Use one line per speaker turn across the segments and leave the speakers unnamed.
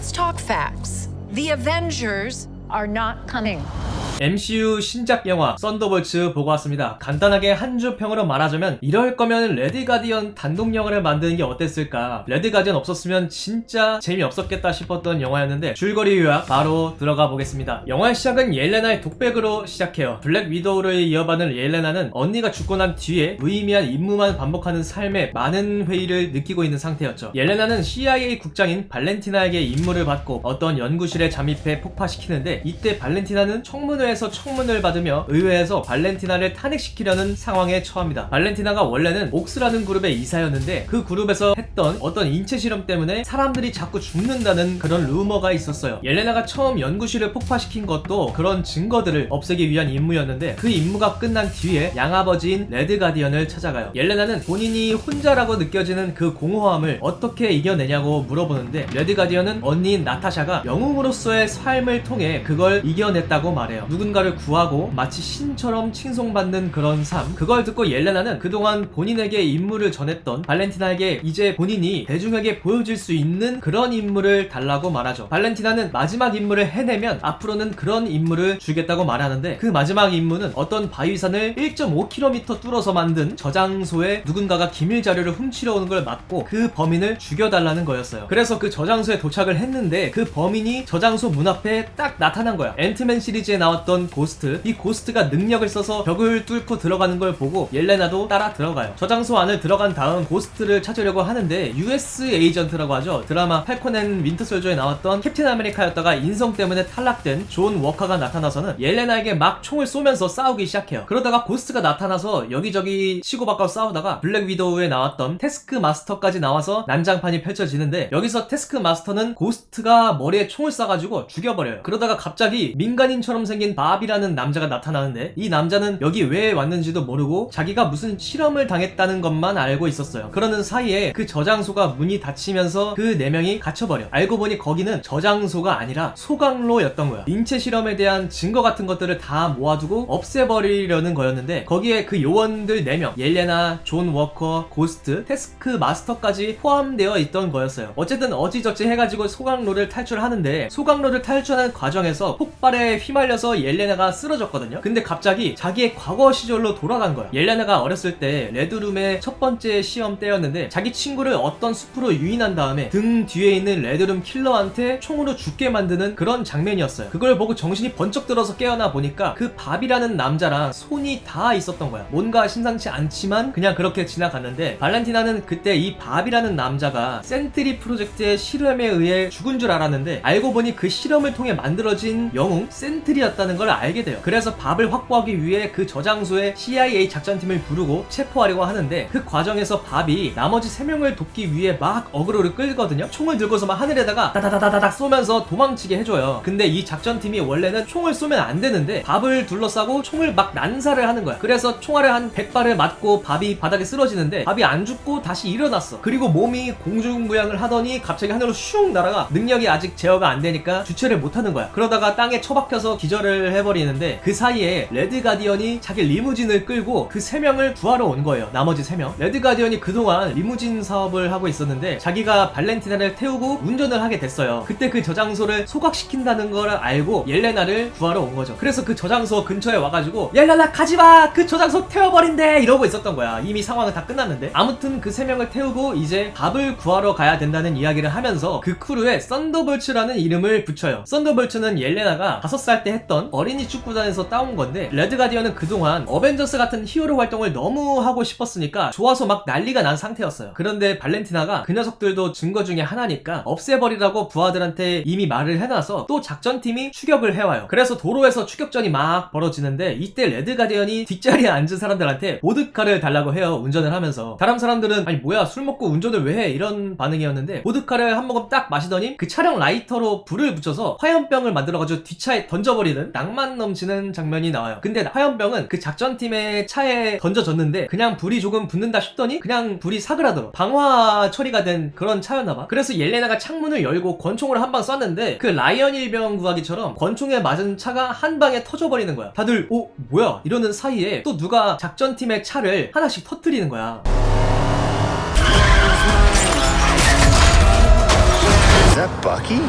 Let's talk facts. The Avengers are not coming.
MCU 신작 영화 썬더볼츠 보고 왔습니다. 간단하게 한 줄 평으로 말하자면 이럴 거면 레드 가디언 단독 영화를 만드는 게 어땠을까. 레드 가디언 없었으면 진짜 재미없었겠다 싶었던 영화였는데 줄거리 요약 바로 들어가 보겠습니다. 영화의 시작은 옐레나의 독백으로 시작해요. 블랙 위도우를 이어받은 옐레나는 언니가 죽고 난 뒤에 무의미한 임무만 반복하는 삶에 많은 회의를 느끼고 있는 상태였죠. 옐레나는 CIA 국장인 발렌티나에게 임무를 받고 어떤 연구실에 잠입해 폭파시키는데 이때 발렌티나는 청문회에서 청문을 받으며 의회에서 발렌티나를 탄핵시키려는 상황에 처합니다. 발렌티나가 원래는 옥스라는 그룹의 이사였는데 그 그룹에서 했던 어떤 인체 실험 때문에 사람들이 자꾸 죽는다는 그런 루머가 있었어요. 옐레나가 처음 연구실을 폭파시킨 것도 그런 증거들을 없애기 위한 임무였는데 그 임무가 끝난 뒤에 양아버지인 레드 가디언을 찾아가요. 옐레나는 본인이 혼자라고 느껴지는 그 공허함을 어떻게 이겨내냐고 물어보는데 레드 가디언은 언니인 나타샤가 영웅으로서의 삶을 통해 그걸 이겨냈다고 말해요. 누군가를 구하고 마치 신처럼 칭송받는 그런 삶. 그걸 듣고 옐레나는 그동안 본인에게 임무를 전했던 발렌티나에게 이제 본인이 대중에게 보여줄 수 있는 그런 임무를 달라고 말하죠. 발렌티나는 마지막 임무를 해내면 앞으로는 그런 임무를 주겠다고 말하는데 그 마지막 임무는 어떤 바위산을 1.5km 뚫어서 만든 저장소에 누군가가 기밀 자료를 훔치러 오는 걸 막고 그 범인을 죽여달라는 거였어요. 그래서 그 저장소에 도착을 했는데 그 범인이 저장소 문 앞에 딱 나타난 거야. 앤트맨 시리즈에 나왔던 고스트. 이 고스트가 능력을 써서 벽을 뚫고 들어가는 걸 보고 옐레나도 따라 들어가요. 저장소 안을 들어간 다음 고스트를 찾으려고 하는데 US 에이전트라고 하죠. 드라마 팔콘 앤 윈터 솔저에 나왔던 캡틴 아메리카였다가 인성 때문에 탈락된 존 워커가 나타나서는 옐레나에게 막 총을 쏘면서 싸우기 시작해요. 그러다가 고스트가 나타나서 여기저기 치고받고 싸우다가 블랙 위도우에 나왔던 태스크 마스터까지 나와서 난장판이 펼쳐지는데 여기서 태스크 마스터는 고스트가 머리에 총을 쏴가지고 죽여버려요. 그러다가 갑자기 민간인처럼 생긴 밥이라는 남자가 나타나는데 이 남자는 여기 왜 왔는지도 모르고 자기가 무슨 실험을 당했다는 것만 알고 있었어요. 그러는 사이에 그 저장소가 문이 닫히면서 그 4명이 갇혀버려. 알고 보니 거기는 저장소가 아니라 소각로였던 거야. 인체 실험에 대한 증거 같은 것들을 다 모아두고 없애버리려는 거였는데 거기에 그 요원들 4명 옐레나, 존 워커, 고스트, 태스크 마스터까지 포함되어 있던 거였어요. 어쨌든 어찌저찌 해가지고 소각로를 탈출하는데 소각로를 탈출하는 과정에서 폭발에 휘말려서 옐레나가 쓰러졌거든요. 근데 갑자기 자기의 과거 시절로 돌아간 거야. 옐레나가 어렸을 때 레드룸의 첫 번째 시험 때였는데 자기 친구를 어떤 숲으로 유인한 다음에 등 뒤에 있는 레드룸 킬러한테 총으로 죽게 만드는 그런 장면이었어요. 그걸 보고 정신이 번쩍 들어서 깨어나 보니까 그 밥이라는 남자랑 손이 다 있었던 거야. 뭔가 심상치 않지만 그냥 그렇게 지나갔는데 발렌티나는 그때 이 밥이라는 남자가 센트리 프로젝트의 실험에 의해 죽은 줄 알았는데 알고 보니 그 실험을 통해 만들어진 영웅 센트리였다는 걸 알게 돼요. 그래서 밥을 확보하기 위해 그 저장소에 CIA 작전팀을 부르고 체포하려고 하는데 그 과정에서 밥이 나머지 3명을 돕기 위해 막 어그로를 끌거든요. 총을 들고서 막 하늘에다가 다다다다닥 쏘면서 도망치게 해줘요. 근데 이 작전팀이 원래는 총을 쏘면 안 되는데 밥을 둘러싸고 총을 막 난사를 하는 거야. 그래서 총알을 한 100발을 맞고 밥이 바닥에 쓰러지는데 밥이 안 죽고 다시 일어났어. 그리고 몸이 공중부양을 하더니 갑자기 하늘로 슝 날아가. 능력이 아직 제어가 안 되니까 주체를 못하는 거야. 그러다가 땅에 처박혀서 기절을 해버리는데 그 사이에 레드 가디언이 자기 리무진을 끌고 그 3명을 구하러 온 거예요. 나머지 3명. 레드 가디언이 그동안 리무진 사업을 하고 있었는데 자기가 발렌티나를 태우고 운전을 하게 됐어요. 그때 그 저장소를 소각시킨다는 걸 알고 옐레나를 구하러 온 거죠. 그래서 그 저장소 근처에 와가지고 옐레나 가지마! 그 저장소 태워버린대! 이러고 있었던 거야. 이미 상황은 다 끝났는데. 아무튼 그 3명을 태우고 이제 밥을 구하러 가야 된다는 이야기를 하면서 그 크루에 썬더볼츠라는 이름을 붙여요. 썬더볼츠는 옐레나가 5살 때 했던 어린이 축구단에서 따온 건데 레드 가디언은 그동안 어벤져스 같은 히어로 활동을 너무 하고 싶었으니까 좋아서 막 난리가 난 상태였어요. 그런데 발렌티나가 그 녀석들도 증거 중에 하나니까 없애버리라고 부하들한테 이미 말을 해놔서 또 작전팀이 추격을 해와요. 그래서 도로에서 추격전이 막 벌어지는데 이때 레드 가디언이 뒷자리에 앉은 사람들한테 보드카를 달라고 해요. 운전을 하면서. 다른 사람들은 아니 뭐야 술 먹고 운전을 왜 해? 이런 반응이었는데 보드카를 한 모금 딱 마시더니 그 차량 라이터로 불을 붙여서 화염병을 만들어가지고 뒷차에 던져버리는 낭만 넘치는 장면이 나와요. 근데 화염병은 그 작전팀의 차에 던져졌는데 그냥 불이 조금 붙는다 싶더니 그냥 불이 사그라들어. 방화 처리가 된 그런 차였나봐. 그래서 옐레나가 창문을 열고 권총으로 한 방 쐈는데 그 라이언 일병 구하기처럼 권총에 맞은 차가 한 방에 터져버리는 거야. 다들 뭐야 이러는 사이에 또 누가 작전팀의 차를 하나씩 터뜨리는 거야.
That Bucky?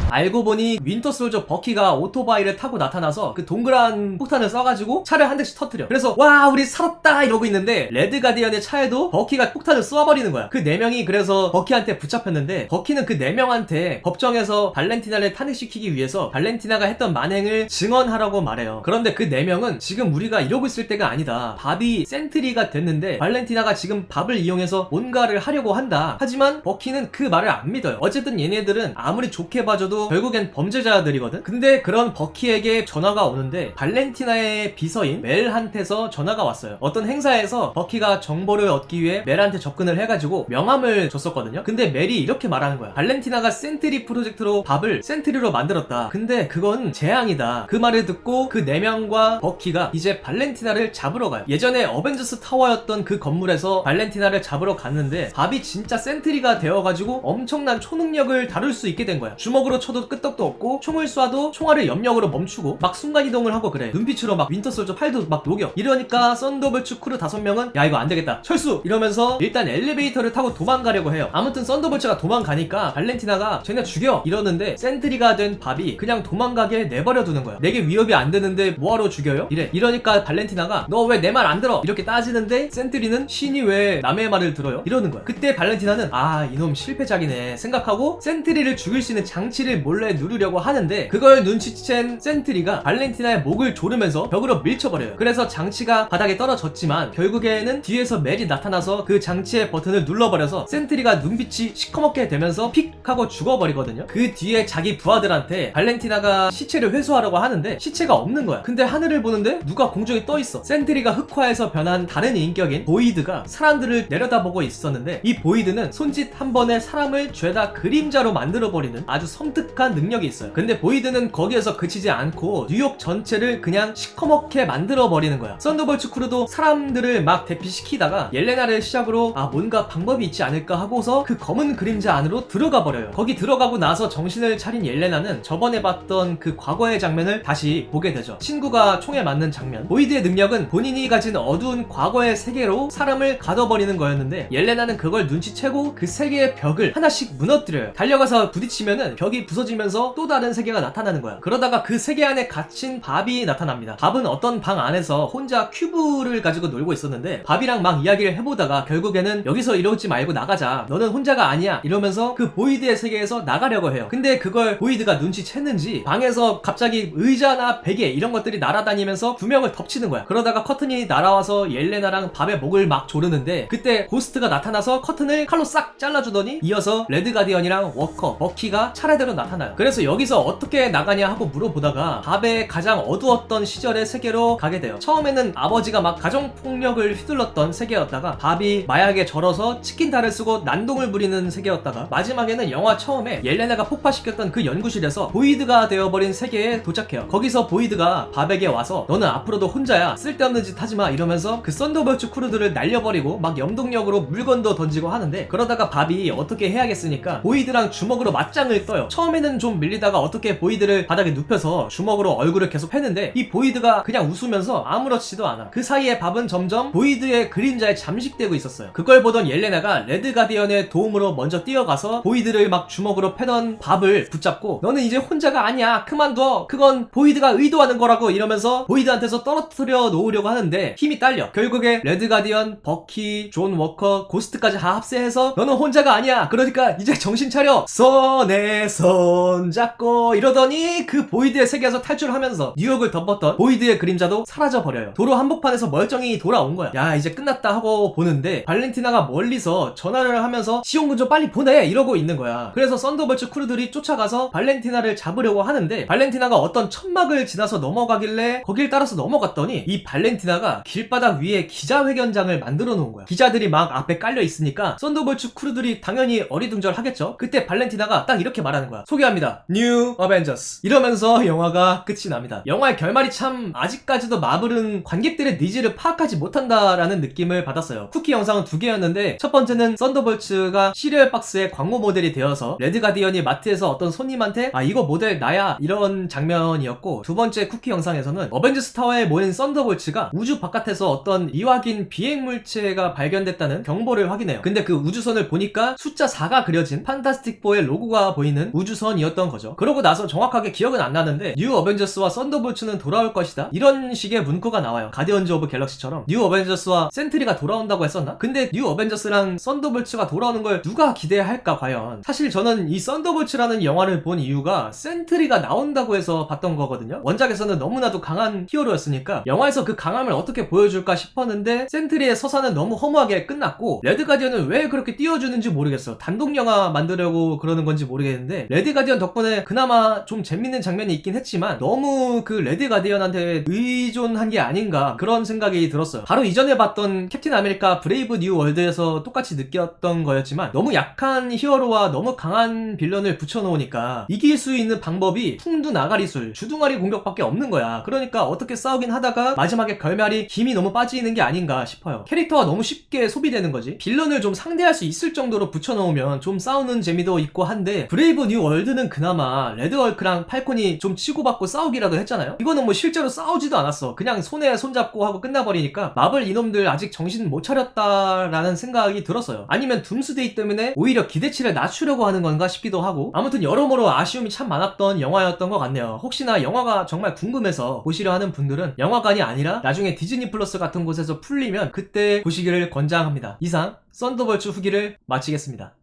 알고 보니 윈터 솔저 버키가 오토바이를 타고 나타나서 그 동그란 폭탄을 쏴가지고 차를 한 대씩 터뜨려. 그래서 와 우리 살았다 이러고 있는데 레드 가디언의 차에도 버키가 폭탄을 쏴버리는 거야. 그 4명이 그래서 버키한테 붙잡혔는데 버키는 그 4명한테 법정에서 발렌티나를 탄핵시키기 위해서 발렌티나가 했던 만행을 증언하라고 말해요. 그런데 그 4명은 지금 우리가 이러고 있을 때가 아니다. 밥이 센트리가 됐는데 발렌티나가 지금 밥을 이용해서 뭔가를 하려고 한다. 하지만 버키는 그 말을 안 믿어요. 어쨌든 얘네들은 아무리 좋게 봐줘도 결국엔 범죄자들이거든. 근데 그런 버키에게 전화가 오는데 발렌티나의 비서인 멜한테서 전화가 왔어요. 어떤 행사에서 버키가 정보를 얻기 위해 멜한테 접근을 해가지고 명함을 줬었거든요. 근데 멜이 이렇게 말하는 거야. 발렌티나가 센트리 프로젝트로 밥을 센트리로 만들었다. 근데 그건 재앙이다. 그 말을 듣고 그 4명과 버키가 이제 발렌티나를 잡으러 가요. 예전에 어벤져스 타워였던 그 건물에서 발렌티나를 잡으러 갔는데 밥이 진짜 센트리가 되어가지고 엄청난 초능력을 다룰 수 있게 된 거야. 주먹으로 쳐도 끄떡도 없고 총을 쏴도 총알을 염력으로 멈추고 막 순간이동을 하고 그래. 눈빛으로 막 윈터솔저 팔도 막 녹여. 이러니까 썬더볼츠 크루 5명은 야 이거 안되겠다 철수! 이러면서 일단 엘리베이터를 타고 도망가려고 해요. 아무튼 썬더볼츠가 도망가니까 발렌티나가 쟤네 죽여! 이러는데 센트리가 된 밥이 그냥 도망가게 내버려 두는 거야. 내게 위협이 안 되는데 뭐하러 죽여요? 이러니까 발렌티나가 너 왜 내 말 안 들어? 이렇게 따지는데 센트리는 신이 왜 남의 말을 들어요? 이러는 거야. 그때 발렌티나는 아 이놈 실패작이네 생각하고 센트리를 죽일 수 있는 장치를 몰래 누르려고 하는데 그걸 눈치챈 센트리가 발렌티나의 목을 조르면서 벽으로 밀쳐버려요. 그래서 장치가 바닥에 떨어졌지만 결국에는 뒤에서 멜이 나타나서 그 장치의 버튼을 눌러버려서 센트리가 눈빛이 시커멓게 되면서 픽 하고 죽어버리거든요. 그 뒤에 자기 부하들한테 발렌티나가 시체를 회수하려고 하는데 시체가 없는 거야. 근데 하늘을 보는데 누가 공중에 떠있어. 센트리가 흑화해서 변한 다른 인격인 보이드가 사람들을 내려다보고 있었는데 이 보이드는 손짓 한 번에 사람을 죄다 그림자로 만들어버리는 아주 섬뜩한 능력이 있어요. 근데 보이드는 거기에서 그치지 않고 뉴욕 전체를 그냥 시커멓게 만들어버리는 거야. 썬더볼츠 크루도 사람들을 막 대피시키다가 옐레나를 시작으로 아 뭔가 방법이 있지 않을까 하고서 그 검은 그림자 안으로 들어가 버려요. 거기 들어가고 나서 정신을 차린 옐레나는 저번에 봤던 그 과거의 장면을 다시 보게 되죠. 친구가 총에 맞는 장면. 보이드의 능력은 본인이 가진 어두운 과거의 세계로 사람을 가둬버리는 거였는데 옐레나는 그걸 눈치채고 그 세계의 벽을 하나씩 무너뜨려요. 달려가서 부딪히면은 벽이 부서지면서 또 다른 세계가 나타나는 거야. 그러다가 그 세계 안에 갇힌 밥이 나타납니다. 밥은 어떤 방 안에서 혼자 큐브를 가지고 놀고 있었는데 밥이랑 막 이야기를 해보다가 결국에는 여기서 이러지 말고 나가자. 너는 혼자가 아니야. 이러면서 그 보이드의 세계에서 나가려고 해요. 근데 그걸 보이드가 눈치챘는지 방에서 갑자기 의자나 베개 이런 것들이 날아다니면서 2명을 덮치는 거야. 그러다가 커튼이 날아와서 옐레나랑 밥의 목을 막 조르는데 그때 고스트가 나타나서 커튼을 칼로 싹 잘라주더니 이어서 레드 가디언이랑 워커, 버키가 차례대로 나타나요. 그래서 여기서 어떻게 나가냐 하고 물어보다가 밥의 가장 어두웠던 시절의 세계로 가게 돼요. 처음에는 아버지가 막 가정폭력을 휘둘렀던 세계였다가 밥이 마약에 절어서 치킨달을 쓰고 난동을 부리는 세계였다가 마지막에는 영화 처음에 옐레나가 폭파시켰던 그 연구실에서 보이드가 되어버린 세계에 도착해요. 거기서 보이드가 밥에게 와서 너는 앞으로도 혼자야 쓸데없는 짓 하지마 이러면서 그 썬더볼츠 크루들을 날려버리고 막 염동력으로 물건도 던지고 하는데 그러다가 밥이 어떻게 해야겠으니까 보이드랑 주먹으로 맞짱을 떠요. 처음에는 좀 밀리다가 어떻게 보이드를 바닥에 눕혀서 주먹으로 얼굴을 계속 패는데 이 보이드가 그냥 웃으면서 아무렇지도 않아. 그 사이에 밥은 점점 보이드의 그림자에 잠식되고 있었어요. 그걸 보던 옐레나가 레드 가디언의 도움으로 먼저 뛰어가서 보이드를 막 주먹으로 패던 밥을 붙잡고 너는 이제 혼자가 아니야 그만둬 그건 보이드가 의도하는 거라고 이러면서 보이드한테서 떨어뜨려 놓으려고 하는데 힘이 딸려. 결국에 레드 가디언, 버키, 존 워커, 고스트까지 다 합세해서 너는 혼자가 아니야 그러니까 이제 정신 차려 손에 손 잡고 이러더니 그 보이드의 세계에서 탈출하면서 뉴욕을 덮었던 보이드의 그림자도 사라져버려요. 도로 한복판에서 멀쩡히 돌아온 거야. 야 이제 끝났다 하고 보는데 발렌티나가 멀리서 전화를 하면서 지원군 좀 빨리 보내 이러고 있는 거야. 그래서 썬더볼츠 크루들이 쫓아가서 발렌티나를 잡으려고 하는데 발렌티나가 어떤 천막을 지나서 넘어가길래 거길 따라서 넘어갔더니 이 발렌티나가 길바닥 위에 기자회견장을 만들어 놓은 거야. 기자들이 막 앞에 깔려 있으니까 썬더볼츠 크루들이 당연히 어리둥절하겠죠. 그때 발렌티나가 딱 이렇게 말하는 거야. 소개합니다. 뉴 어벤져스. 이러면서 영화가 끝이 납니다. 영화의 결말이 참 아직까지도 마블은 관객들의 니즈를 파악하지 못한다라는 느낌을 받았어요. 쿠키 영상은 두 개였는데 첫 번째는 썬더볼츠가 시리얼 박스의 광고 모델이 되어서 레드 가디언이 마트에서 어떤 손님한테 아 이거 모델 나야 이런 장면이었고, 두 번째 쿠키 영상에서는 어벤져스 타워에 모인 썬더볼츠가 우주 바깥에서 어떤 미확인 비행 물체가 발견됐다는 경보를 확인해요. 근데 그 우주선을 보니까 숫자 4가 그려진 판타스틱 4의 로고가 보이는 우주선이었던 거죠. 그러고 나서 정확하게 기억은 안 나는데 뉴 어벤져스와 썬더볼츠는 돌아올 것이다 이런 식의 문구가 나와요. 가디언즈 오브 갤럭시처럼 뉴 어벤져스와 센트리가 돌아온다고 했었나? 근데 뉴 어벤져스랑 썬더볼츠가 돌아오는 걸 누가 기대할까 과연. 사실 저는 이 썬더볼츠라는 영화를 본 이유가 센트리가 나온다고 해서 봤던 거거든요. 원작에서는 너무나도 강한 히어로였으니까 영화에서 그 강함을 어떻게 보여줄까 싶었는데 센트리의 서사는 너무 허무하게 끝났고, 레드 가디언은 왜 그렇게 띄워주는지 모르겠어. 단독 영화 만들려고 그러는 건지 모르겠는데 레드 가디언 덕분에 그나마 좀 재밌는 장면이 있긴 했지만 너무 그 레드 가디언한테 의존한 게 아닌가 그런 생각이 들었어요. 바로 이전에 봤던 캡틴 아메리카 브레이브 뉴 월드에서 똑같이 느꼈던 거였지만 너무 약한 히어로와 너무 강한 빌런을 붙여놓으니까 이길 수 있는 방법이 풍두 나가리술, 주둥아리 공격밖에 없는 거야. 그러니까 어떻게 싸우긴 하다가 마지막에 결말이 힘이 너무 빠지는 게 아닌가 싶어요. 캐릭터가 너무 쉽게 소비되는 거지. 빌런을 좀 상대할 수 있을 정도로 붙여놓으면 좀 싸우는 재미도 있고 한데, 브레이브 뉴 월드는 그나마 레드 헐크랑 팔콘이 좀 치고받고 싸우기라도 했잖아요. 이거는 뭐 실제로 싸우지도 않았어. 그냥 손에 손잡고 하고 끝나버리니까 마블 이놈들 아직 정신 못 차렸다라는 생각이 들었어요. 아니면 둠스데이 때문에 오히려 기대치를 낮추려고 하는 건가 싶기도 하고, 아무튼 여러모로 아쉬움이 참 많았던 영화였던 것 같네요. 혹시나 영화가 정말 궁금해서 보시려 하는 분들은 영화관이 아니라 나중에 디즈니 플러스 같은 곳에서 풀리면 그때 보시기를 권장합니다. 이상 썬더볼츠 후기를 마치겠습니다.